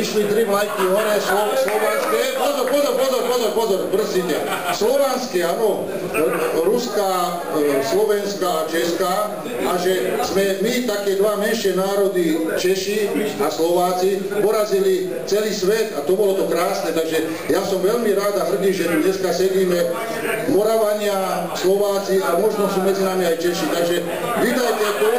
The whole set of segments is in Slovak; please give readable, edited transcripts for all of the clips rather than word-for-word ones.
išli 3 vlajky hore, slovanské, pozor, brzdite. Slovanské, áno, ruská, slovenská a česká, a že sme my, také dva menšie národy, Češi a Slováci, porazili celý svet a to bolo to krásne, takže ja som veľmi rád a hrdý, že tu dneska sedíme Moravania, Slováci a možno sú medzi nami aj Češi, takže vítajte tu.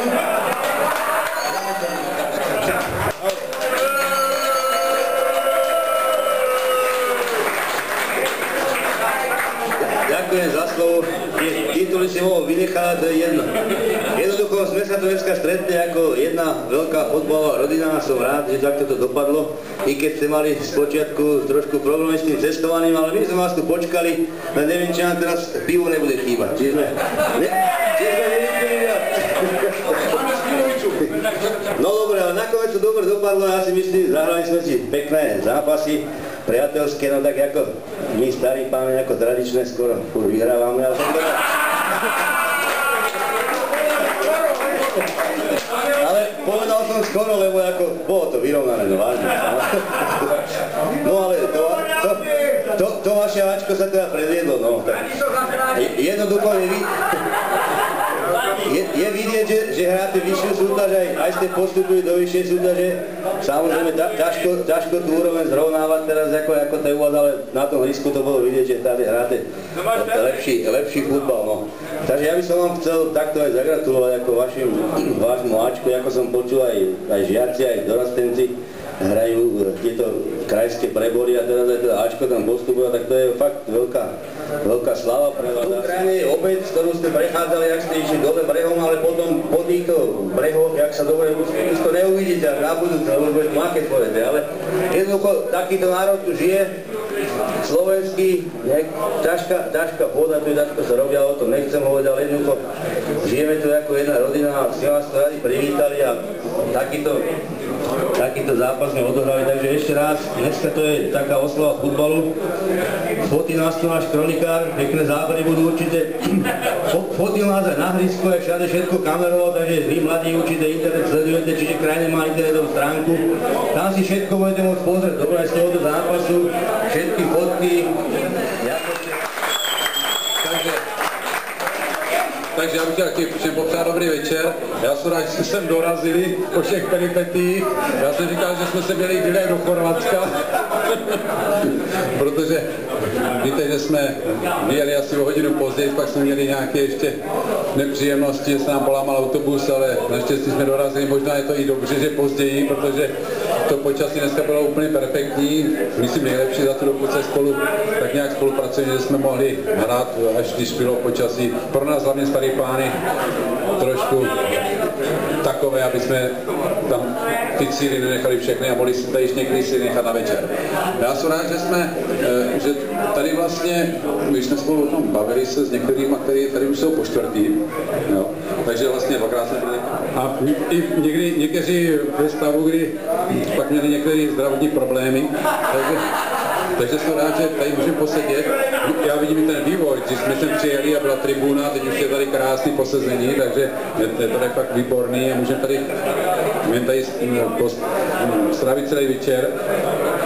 Ďakujem za slovo. Tituly si mohol vynechať, to je jedno. Jednoducho sme sa tu dneska stretli ako jedna veľká fotbalová rodina a som rád, že takto to dopadlo. I keď ste mali z počiatku trošku problémy s tým cestovaním, ale my sme vás tu počkali, no neviem, či nám teraz pivo nebude chýbať. Či sme nevypili viac. No dobre, ale nakoniec to dobre dopadlo, ja si myslím, zahrali sme si pekné zápasy, priateľské, no tak ako my starí páni, ako tradičné, skoro vyhrávame, ale povedal som skoro, lebo ako bolo to vyrovnané, no vážne. No ale to vaše Ačko sa teda predviedlo, no tak jednoducho je vidieť, že hráte vyššiu súťaž, aj ste postupili do vyššej súťaže. Samozrejme, ťažko tú úroveň zrovnávať teraz, ako to je úvod, ale na tom risku to bolo vidieť, že tady hráte lepší futbal. No. Takže ja by som vám chcel takto aj zagratulovať ako vášmu Ačku, ako som počul aj žiaci, aj dorastenci hrajú tieto krajské prebory a teraz aj teda Ačko tam postupuje, tak to je fakt veľká sláva pre vás. V Ukrajine je obec, ktorú ste prechádzali, jak ste išli dole brehom, ale potom po týchto brehoch, jak sa dobre už to neuvidíte až na budúce, lebo bude tmaké povedete, ale jednoducho takýto národ tu žije, slovenský, ťažká pôda, tu je ťažko sa robia, o tom nechcem hovoriť, ale jednoducho žijeme tu ako jedna rodina a si vás to radi privítali a takýto zápas sme odohrali, takže ešte raz, dneska to je taká oslava futbalu. Fotil nás tu náš kronikár, pekné zábery budú určite. Fotil nás aj na hrisku, aj všade všetko kameroval, takže vy mladí určite internet sledujete, čiže krajine má internetovú stránku. Tam si všetko budete môcť pozrieť, dobre ste od zápasu, všetky fotky. Takže já bych chtěl všem popřát dobrý večer. Já jsem rád, že jsme sem dorazili po všech peripetích. Já jsem říkal, že jsme se měli vylet do Chorvatska, protože víte, že jsme vyjeli asi o hodinu později, pak jsme měli nějaké ještě nepříjemnosti, že se nám polámal autobus, ale naštěstí jsme dorazili. Možná je to i dobře, že později, protože to počasí dneska bylo úplně perfektní. Myslím nejlepší za tu dobu, se spolu tak nějak spolupracujeme, že jsme mohli hrát, až když bylo počasí. Pro nás hlavně starý pány trošku takové, aby jsme tam ty cíly nenechali všechny a mohli si tady ještě někdy si nechat na večer. Já jsem rád, že tady vlastně, když jsme spolu o tom bavili se s některými, kteří tady už jsou po čtvrtý, jo, takže vlastně dvakrát jsme byli. A i někteří ve stavu, kdy pak měli některé zdravotní problémy, takže jsem rád, že tady můžeme posedět. Já vidím i ten vývoj, když jsme sem přijeli a byla tribuna, teď už je tady krásný posezení, takže je tady fakt výborný a můžeme tady strávit celý večer.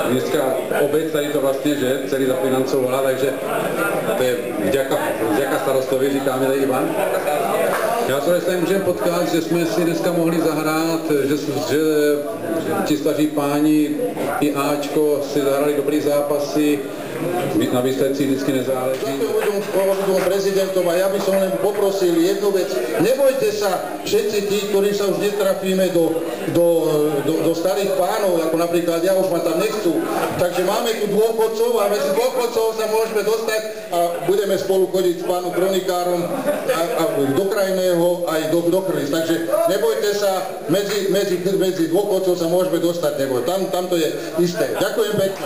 Dneska obec tady to vlastně, že celý zafinancovala, takže to je vďaka starostovi, říkáme tady Ivan. Já se tady můžeme potkat, že jsme si dneska mohli zahrát, že ti staří páni i Ačko si zahrali dobrý zápasy, na výsledci vždycky nezáleží. Ďakujem prezidentom a ja by som len poprosil jednu vec. Nebojte sa všetci tí, ktorí sa už netrafíme do starých pánov, ako napríklad ja, už ma tam nechcú. Takže máme tu dôchodcov a medzi dôchodcov sa môžeme dostať a budeme spolu chodiť s pánom kronikárom a do Krajného aj do Krlis. Takže nebojte sa, medzi dôchodcov sa môžeme dostať, nebo tam to je isté. Ďakujem pekne.